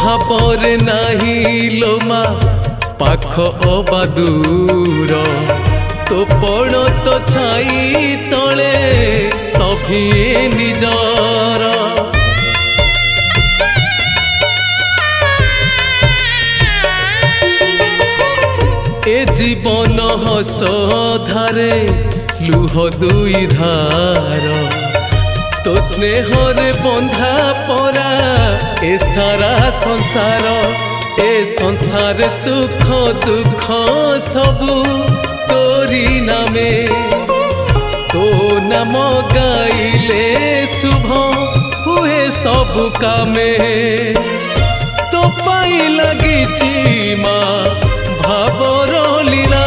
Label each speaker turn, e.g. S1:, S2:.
S1: भावरे नाही लो मा पाख अबा दूर तो पण तो छाई तले सभिए निजर ए जीवन हस धारे लुह दुई धार तो स्नेहरे बंधा परा ए सारा संसार ए संसार सुख दुख सबू तोरी नामे तो नाम गाइले शुभ हुए सब कामे तो पाई लगी माँ भावर लीला